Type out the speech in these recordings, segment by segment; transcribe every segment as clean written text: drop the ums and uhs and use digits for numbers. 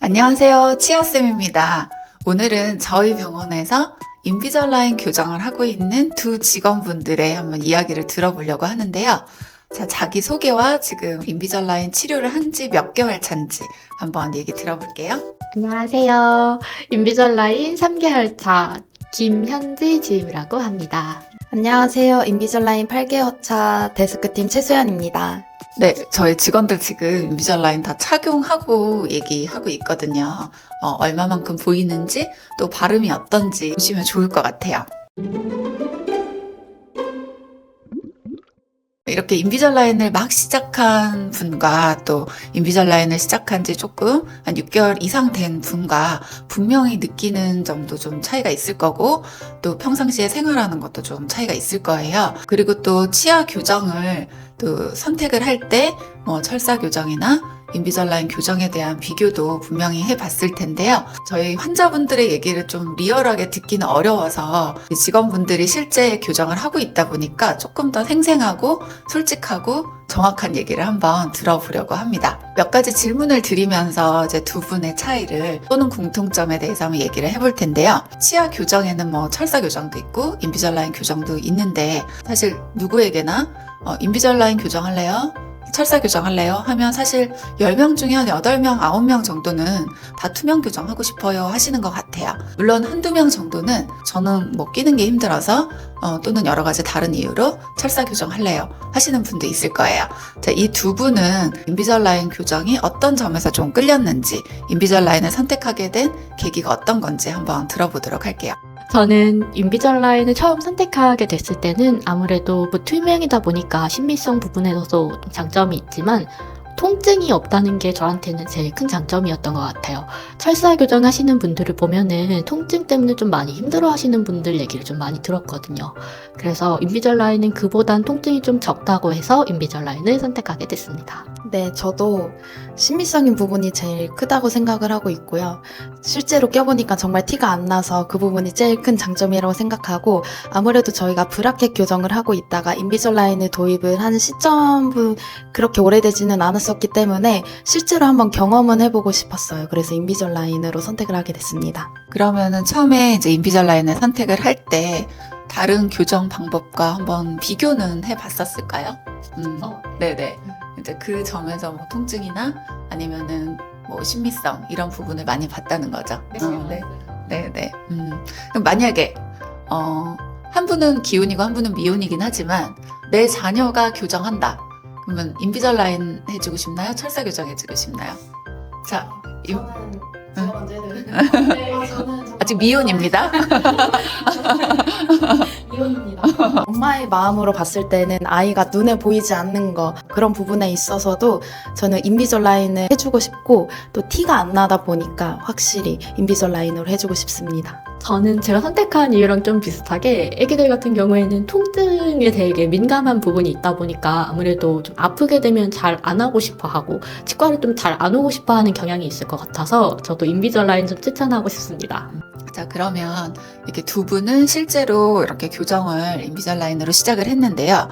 안녕하세요. 치아쌤입니다. 오늘은 저희 병원에서 인비절라인 교정을 하고 있는 두 직원분들의 한번 이야기를 들어보려고 하는데요. 자, 자기소개와 지금 인비절라인 치료를 한 지 몇 개월 차인지 한번 얘기 들어볼게요. 안녕하세요. 인비절라인 3개월 차 김현지 지임이라고 합니다. 안녕하세요. 인비절라인 8개월 차 데스크팀 최수연입니다. 네, 저희 직원들 지금 인비절라인 다 착용하고 얘기하고 있거든요. 얼마만큼 보이는지 또 발음이 어떤지 보시면 좋을 것 같아요. 이렇게 인비절라인을 막 시작한 분과 또 인비절라인을 시작한 지 조금 한 6개월 이상 된 분과 분명히 느끼는 점도 좀 차이가 있을 거고 또 평상시에 생활하는 것도 좀 차이가 있을 거예요. 그리고 또 치아 교정을 또 선택을 할 때 뭐 철사 교정이나 인비절라인 교정에 대한 비교도 분명히 해봤을 텐데요. 저희 환자분들의 얘기를 좀 리얼하게 듣기는 어려워서 직원분들이 실제 교정을 하고 있다 보니까 조금 더 생생하고 솔직하고 정확한 얘기를 한번 들어보려고 합니다. 몇 가지 질문을 드리면서 이제 두 분의 차이를 또는 공통점에 대해서 한번 얘기를 해볼 텐데요. 치아 교정에는 뭐 철사 교정도 있고 인비절라인 교정도 있는데 사실 누구에게나 인비절라인 교정할래요? 철사 교정할래요? 하면 사실 10명 중에 한 8명, 9명 정도는 다 투명 교정하고 싶어요 하시는 것 같아요. 물론 한두 명 정도는 저는 뭐 끼는 게 힘들어서 또는 여러 가지 다른 이유로 철사 교정할래요 하시는 분도 있을 거예요. 자, 이 두 분은 인비절라인 교정이 어떤 점에서 좀 끌렸는지, 인비절라인을 선택하게 된 계기가 어떤 건지 한번 들어보도록 할게요. 저는 인비절라인을 처음 선택하게 됐을 때는 아무래도 투명이다 보니까 신비성 부분에서도 장점이 있지만 통증이 없다는 게 저한테는 제일 큰 장점이었던 것 같아요. 철사 교정 하시는 분들을 보면은 통증 때문에 좀 많이 힘들어 하시는 분들 얘기를 좀 많이 들었거든요. 그래서 인비절라인은 그보단 통증이 좀 적다고 해서 인비절라인을 선택하게 됐습니다. 네, 저도 신비성인 부분이 제일 크다고 생각을 하고 있고요. 실제로 껴보니까 정말 티가 안 나서 그 부분이 제일 큰 장점이라고 생각하고 아무래도 저희가 브라켓 교정을 하고 있다가 인비절라인을 도입을 하는 시점은 그렇게 오래되지는 않았었기 때문에 실제로 한번 경험은 해보고 싶었어요. 그래서 인비절라인으로 선택을 하게 됐습니다. 그러면은 처음에 이제 인비절라인을 선택을 할 때 다른 교정 방법과 한번 비교는 해봤었을까요? 네네. 이제 그 점에서 뭐 통증이나 아니면은 뭐 신미성 이런 부분을 많이 봤다는 거죠. 네. 네네. 그럼 만약에 한 분은 기혼이고 한 분은 미혼이긴 하지만 내 자녀가 교정한다. 그러면 인비절라인 해주고 싶나요? 철사 교정 해주고 싶나요? 자, 제가 먼저 해드릴까요? 아직 미혼입니다. 미혼입니다. 엄마의 마음으로 봤을 때는 아이가 눈에 보이지 않는 거 그런 부분에 있어서도 저는 인비절라인을 해주고 싶고 또 티가 안 나다 보니까 확실히 인비절라인으로 해주고 싶습니다. 저는 제가 선택한 이유랑 좀 비슷하게 애기들 같은 경우에는 통증에 되게 민감한 부분이 있다 보니까 아무래도 좀 아프게 되면 잘 안 하고 싶어 하고 치과를 좀 잘 안 오고 싶어 하는 경향이 있을 것 같아서 저도 인비절라인 좀 추천하고 싶습니다. 자, 그러면 이렇게 두 분은 실제로 이렇게 교정을 인비절라인으로 시작을 했는데요.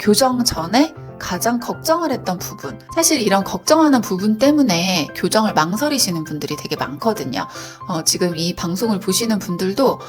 교정 전에 가장 걱정을 했던 부분. 사실 이런 걱정하는 부분 때문에 교정을 망설이시는 분들이 되게 많거든요. 지금 이 방송을 보시는 분들도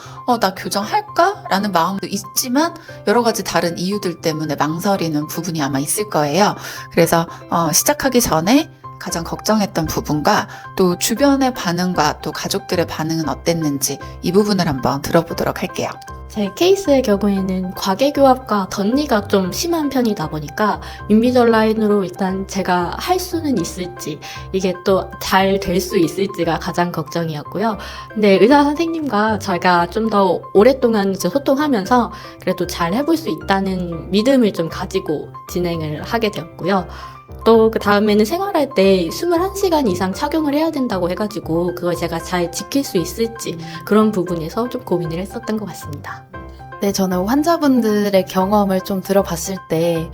나 교정할까? 라는 마음도 있지만 여러 가지 다른 이유들 때문에 망설이는 부분이 아마 있을 거예요. 그래서 시작하기 전에 가장 걱정했던 부분과 또 주변의 반응과 또 가족들의 반응은 어땠는지 이 부분을 한번 들어보도록 할게요. 제 케이스의 경우에는 과계교합과 덧니가 좀 심한 편이다 보니까 인비절라인으로 일단 제가 할 수는 있을지 이게 또 잘 될 수 있을지가 가장 걱정이었고요. 근데 의사 선생님과 제가 좀 더 오랫동안 이제 소통하면서 그래도 잘 해볼 수 있다는 믿음을 좀 가지고 진행을 하게 되었고요. 또 그 다음에는 생활할 때 21시간 이상 착용을 해야 된다고 해가지고 그걸 제가 잘 지킬 수 있을지 그런 부분에서 좀 고민을 했었던 것 같습니다. 네, 저는 환자분들의 경험을 좀 들어봤을 때,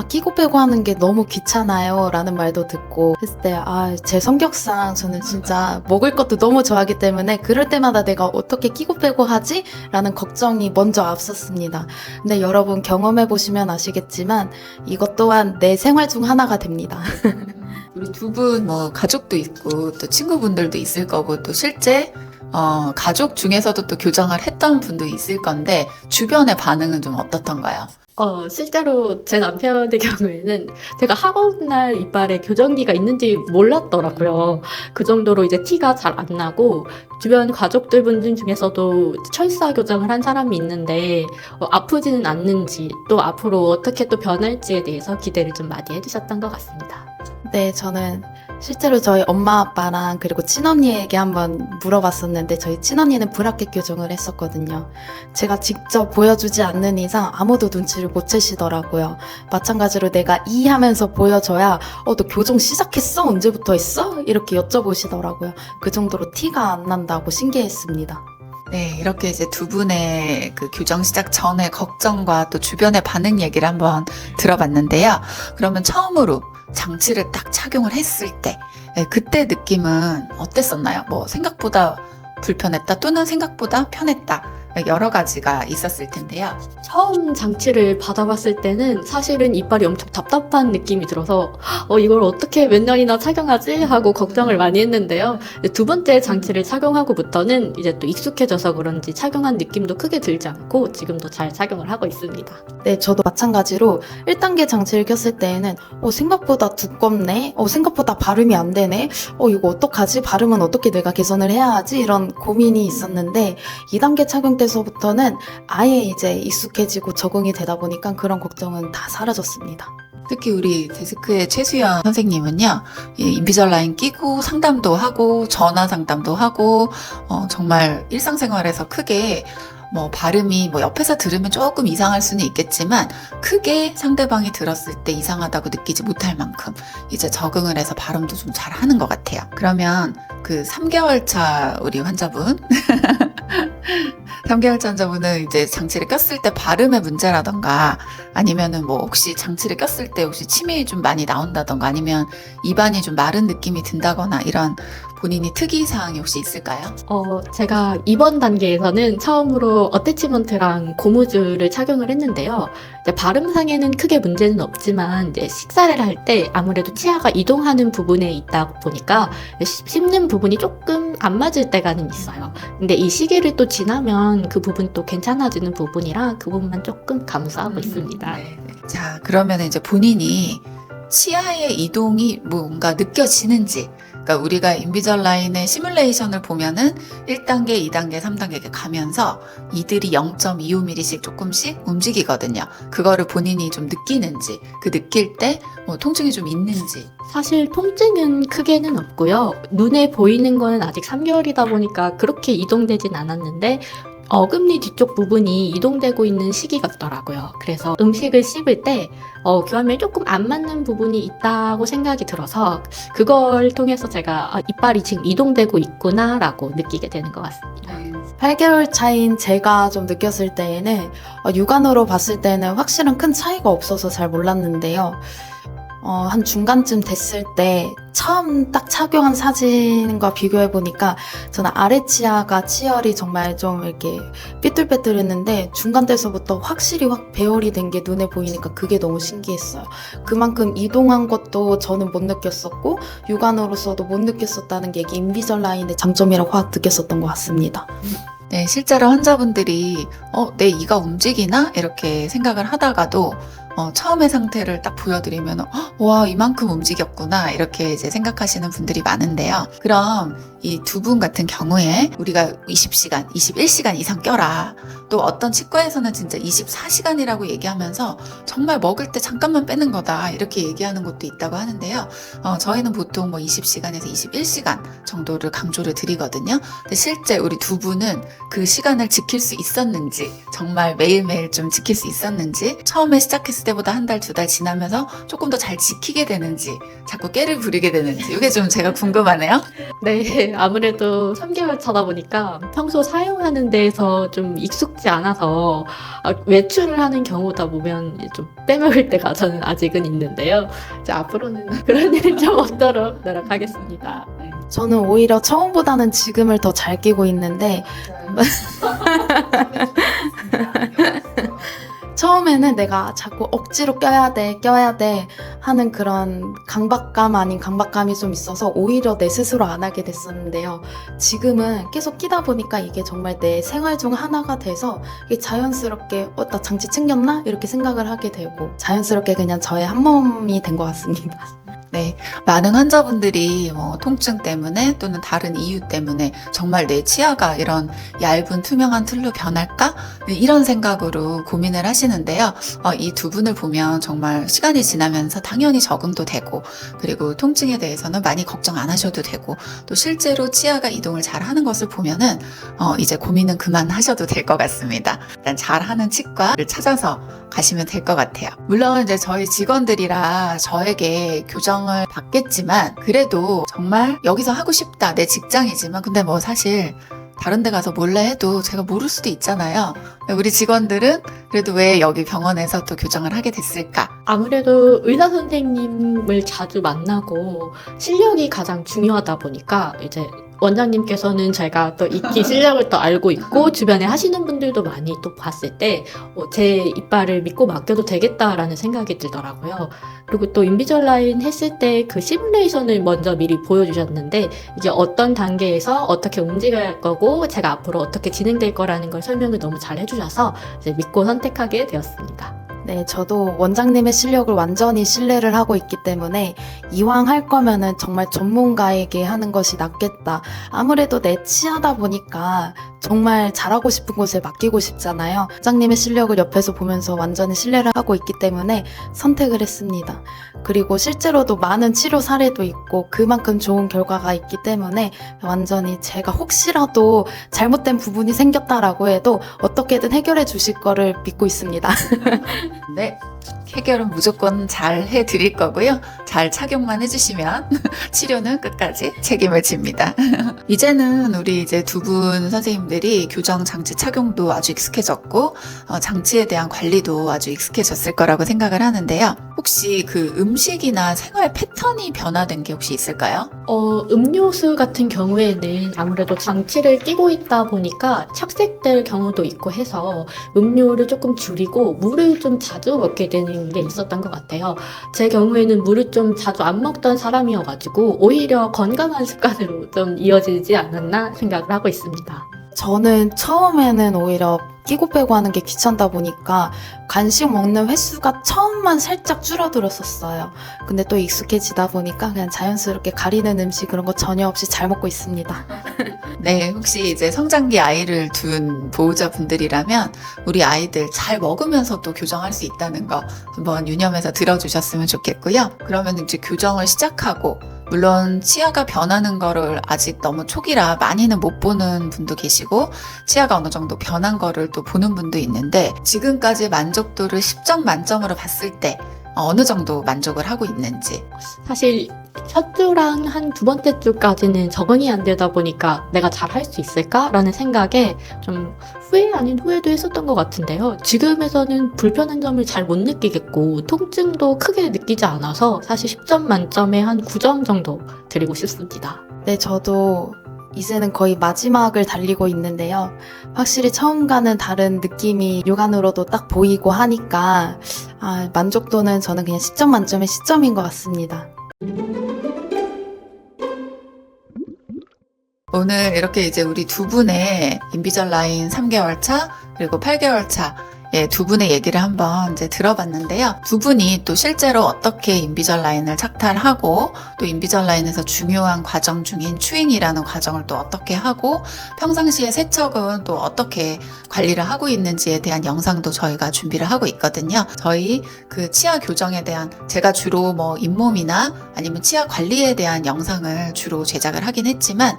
끼고 빼고 하는 게 너무 귀찮아요. 라는 말도 듣고, 했을 때, 제 성격상 저는 진짜 먹을 것도 너무 좋아하기 때문에, 그럴 때마다 내가 어떻게 끼고 빼고 하지? 라는 걱정이 먼저 앞섰습니다. 근데 여러분 경험해보시면 아시겠지만, 이것 또한 내 생활 중 하나가 됩니다. 우리 두 분 뭐 가족도 있고 또 친구분들도 있을 거고 또 실제 가족 중에서도 또 교정을 했던 분도 있을 건데 주변의 반응은 좀 어떻던가요? 실제로 제 남편의 경우에는 제가 학원 날 이빨에 교정기가 있는지 몰랐더라고요. 그 정도로 이제 티가 잘 안 나고, 주변 가족들 분들 중에서도 철사 교정을 한 사람이 있는데, 아프지는 않는지, 또 앞으로 어떻게 또 변할지에 대해서 기대를 좀 많이 해주셨던 것 같습니다. 네, 저는 실제로 저희 엄마 아빠랑 그리고 친언니에게 한번 물어봤었는데 저희 친언니는 브라켓 교정을 했었거든요. 제가 직접 보여주지 않는 이상 아무도 눈치를 못 채시더라고요. 마찬가지로 내가 이 하면서 보여줘야 너 교정 시작했어? 언제부터 했어? 이렇게 여쭤보시더라고요. 그 정도로 티가 안 난다고 신기했습니다. 네, 이렇게 이제 두 분의 그 교정 시작 전의 걱정과 또 주변의 반응 얘기를 한번 들어봤는데요. 그러면 처음으로 장치를 딱 착용을 했을 때, 그때 느낌은 어땠었나요? 뭐 생각보다 불편했다 또는 생각보다 편했다. 여러 가지가 있었을 텐데요. 처음 장치를 받아봤을 때는 사실은 이빨이 엄청 답답한 느낌이 들어서 이걸 어떻게 몇 년이나 착용하지? 하고 걱정을 많이 했는데요. 두 번째 장치를 착용하고부터는 이제 또 익숙해져서 그런지 착용한 느낌도 크게 들지 않고 지금도 잘 착용을 하고 있습니다. 네, 저도 마찬가지로 1단계 장치를 꼈을 때에는 생각보다 두껍네? 생각보다 발음이 안 되네? 이거 어떡하지? 발음은 어떻게 내가 개선을 해야 하지? 이런 고민이 있었는데 2단계 착용 때서부터는 아예 이제 익숙해지고 적응이 되다 보니까 그런 걱정은 다 사라졌습니다. 특히 우리 데스크의 최수연 선생님은요, 인비절라인 끼고 상담도 하고 전화 상담도 하고 정말 일상생활에서 크게 뭐 발음이 뭐 옆에서 들으면 조금 이상할 수는 있겠지만 크게 상대방이 들었을 때 이상하다고 느끼지 못할 만큼 이제 적응을 해서 발음도 좀 잘 하는 것 같아요. 그러면 그 3개월 차 우리 환자분 3개월 차 환자분은 이제 장치를 꼈을 때 발음의 문제라던가 아니면은 뭐 혹시 장치를 꼈을 때 혹시 침이 좀 많이 나온다던가 아니면 입안이 좀 마른 느낌이 든다거나 이런 본인이 특이사항이 혹시 있을까요? 제가 이번 단계에서는 처음으로 어태치먼트랑 고무줄을 착용을 했는데요. 이제 발음상에는 크게 문제는 없지만 이제 식사를 할 때 아무래도 치아가 이동하는 부분에 있다 보니까 씹는 부분이 조금 안 맞을 때가는 있어요. 근데 이 시기를 또 지나면 그 부분 또 괜찮아지는 부분이라 그 부분만 조금 감수하고 있습니다. 네. 자, 그러면 이제 본인이 치아의 이동이 뭔가 느껴지는지, 그러니까 우리가 인비절라인의 시뮬레이션을 보면은 1단계, 2단계, 3단계 이렇게 가면서 이들이 0.25mm씩 조금씩 움직이거든요. 그거를 본인이 좀 느끼는지, 그 느낄 때 뭐 통증이 좀 있는지. 사실 통증은 크게는 없고요. 눈에 보이는 거는 아직 3개월이다 보니까 그렇게 이동되진 않았는데 어금니 뒤쪽 부분이 이동되고 있는 시기 같더라고요. 그래서 음식을 씹을 때 교감에 조금 안 맞는 부분이 있다고 생각이 들어서 그걸 통해서 제가 이빨이 지금 이동되고 있구나라고 느끼게 되는 것 같습니다. 8개월 차인 제가 좀 느꼈을 때에는 육안으로 봤을 때는 확실한 큰 차이가 없어서 잘 몰랐는데요. 한 중간쯤 됐을 때 처음 딱 착용한 사진과 비교해 보니까 저는 아래 치아가 치열이 정말 좀 이렇게 삐뚤빼뚤했는데 중간 때서부터 확실히 확 배열이 된 게 눈에 보이니까 그게 너무 신기했어요. 그만큼 이동한 것도 저는 못 느꼈었고 육안으로서도 못 느꼈었다는 게 이게 인비절라인의 장점이라고 확 느꼈었던 것 같습니다. 네, 실제로 환자분들이 내 이가 움직이나? 이렇게 생각을 하다가도 처음의 상태를 딱 보여드리면 와, 이만큼 움직였구나 이렇게 이제 생각하시는 분들이 많은데요. 그럼 이 두 분 같은 경우에 우리가 20시간, 21시간 이상 껴라. 또 어떤 치과에서는 진짜 24시간이라고 얘기하면서 정말 먹을 때 잠깐만 빼는 거다 이렇게 얘기하는 것도 있다고 하는데요. 저희는 보통 뭐 20시간에서 21시간 정도를 강조를 드리거든요. 근데 실제 우리 두 분은 그 시간을 지킬 수 있었는지, 정말 매일매일 좀 지킬 수 있었는지, 처음에 시작했을 때보다 한 달, 두 달 지나면서 조금 더 잘 지키게 되는지, 자꾸 깨를 부리게 되는지, 이게 좀 제가 궁금하네요. 네, 아무래도 3개월 차다 보니까 평소 사용하는 데에서 좀 익숙지 않아서 외출을 하는 경우다 보면 좀 빼먹을 때가 저는 아직은 있는데요. 이제 앞으로는 그런 일이 좀 없도록 노력하겠습니다. 네. 저는 오히려 처음보다는 지금을 더 잘 끼고 있는데 처음에는 내가 자꾸 억지로 껴야 돼 하는 그런 강박감 아닌 강박감이 좀 있어서 오히려 내 스스로 안 하게 됐었는데요. 지금은 계속 끼다 보니까 이게 정말 내 생활 중 하나가 돼서 이게 자연스럽게 나 장치 챙겼나? 이렇게 생각을 하게 되고 자연스럽게 그냥 저의 한 몸이 된 것 같습니다. 네, 많은 환자분들이 뭐 통증 때문에 또는 다른 이유 때문에 정말 내 치아가 이런 얇은 투명한 틀로 변할까? 네, 이런 생각으로 고민을 하시는데요. 이 두 분을 보면 정말 시간이 지나면서 당연히 적응도 되고 그리고 통증에 대해서는 많이 걱정 안 하셔도 되고 또 실제로 치아가 이동을 잘 하는 것을 보면은 이제 고민은 그만하셔도 될 것 같습니다. 일단 잘하는 치과를 찾아서 가시면 될 것 같아요. 물론 이제 저희 직원들이라 저에게 교정을 받겠지만 그래도 정말 여기서 하고 싶다 내 직장이지만 근데 뭐 사실 다른 데 가서 몰래 해도 제가 모를 수도 있잖아요. 우리 직원들은 그래도 왜 여기 병원에서 또 교정을 하게 됐을까? 아무래도 의사 선생님을 자주 만나고 실력이 가장 중요하다 보니까 이제 원장님께서는 제가 또 익히 실력을 또 알고 있고 주변에 하시는 분들도 많이 또 봤을 때 제 이빨을 믿고 맡겨도 되겠다라는 생각이 들더라고요. 그리고 또 인비절라인 했을 때 그 시뮬레이션을 먼저 미리 보여주셨는데 이게 어떤 단계에서 어떻게 움직여야 할 거고 제가 앞으로 어떻게 진행될 거라는 걸 설명을 너무 잘 해주셔서 이제 믿고 선택하게 되었습니다. 네, 저도 원장님의 실력을 완전히 신뢰를 하고 있기 때문에 이왕 할 거면은 정말 전문가에게 하는 것이 낫겠다. 아무래도 내 치아다 보니까 정말 잘하고 싶은 곳에 맡기고 싶잖아요. 원장님의 실력을 옆에서 보면서 완전히 신뢰를 하고 있기 때문에 선택을 했습니다. 그리고 실제로도 많은 치료 사례도 있고 그만큼 좋은 결과가 있기 때문에 완전히 제가 혹시라도 잘못된 부분이 생겼다라고 해도 어떻게든 해결해 주실 거를 믿고 있습니다. 네, 해결은 무조건 잘 해드릴 거고요. 잘 착용만 해주시면 치료는 끝까지 책임을 집니다. 이제는 우리 이제 두 분 선생님들이 교정 장치 착용도 아주 익숙해졌고 장치에 대한 관리도 아주 익숙해졌을 거라고 생각을 하는데요. 혹시 그 음식이나 생활 패턴이 변화된 게 혹시 있을까요? 음료수 같은 경우에는 아무래도 장치를 끼고 있다 보니까 착색될 경우도 있고 해서 음료를 조금 줄이고 물을 좀 자주 먹게 되는 게 있었던 것 같아요. 제 경우에는 물을 좀 자주 안 먹던 사람이어가지고 오히려 건강한 습관으로 좀 이어지지 않았나 생각을 하고 있습니다. 저는 처음에는 오히려 끼고 빼고 하는 게 귀찮다 보니까 간식 먹는 횟수가 처음만 살짝 줄어들었었어요. 근데 또 익숙해지다 보니까 그냥 자연스럽게 가리는 음식 그런 거 전혀 없이 잘 먹고 있습니다. 네, 혹시 이제 성장기 아이를 둔 보호자분들이라면 우리 아이들 잘 먹으면서 또 교정할 수 있다는 거 한번 유념해서 들어주셨으면 좋겠고요. 그러면 이제 교정을 시작하고 물론 치아가 변하는 거를 아직 너무 초기라 많이는 못 보는 분도 계시고 치아가 어느 정도 변한 거를 또 보는 분도 있는데 지금까지 만족도를 10점 만점으로 봤을 때 어느 정도 만족을 하고 있는지. 사실 첫 주랑 한 두 번째 주까지는 적응이 안 되다 보니까 내가 잘 할 수 있을까라는 생각에 좀 후회 아닌 후회도 했었던 것 같은데요. 지금에서는 불편한 점을 잘 못 느끼겠고 통증도 크게 느끼지 않아서 사실 10점 만점에 한 9점 정도 드리고 싶습니다. 네, 저도 이제는 거의 마지막을 달리고 있는데요. 확실히 처음과는 다른 느낌이 육안으로도 딱 보이고 하니까 만족도는 저는 그냥 10점 만점에 10점인 것 같습니다. 오늘 이렇게 이제 우리 두 분의 인비절라인 3개월 차 그리고 8개월 차 두 분의 얘기를 한번 이제 들어봤는데요. 두 분이 또 실제로 어떻게 인비절라인을 착탈하고 또 인비절라인에서 중요한 과정 중인 추잉이라는 과정을 또 어떻게 하고 평상시에 세척은 또 어떻게 관리를 하고 있는지에 대한 영상도 저희가 준비를 하고 있거든요. 저희 그 치아 교정에 대한 제가 주로 뭐 잇몸이나 아니면 치아 관리에 대한 영상을 주로 제작을 하긴 했지만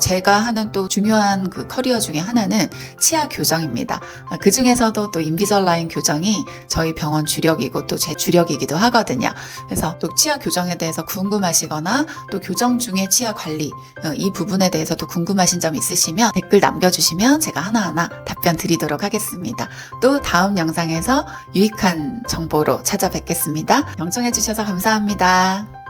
제가 하는 또 중요한 그 커리어 중에 하나는 치아 교정입니다. 그 중에서도 또 인비절라인 교정이 저희 병원 주력이고 또 제 주력이기도 하거든요. 그래서 또 치아 교정에 대해서 궁금하시거나 또 교정 중에 치아 관리 이 부분에 대해서도 궁금하신 점 있으시면 댓글 남겨주시면 제가 하나하나 답변 드리도록 하겠습니다. 또 다음 영상에서 유익한 정보로 찾아뵙겠습니다. 경청해주셔서 감사합니다.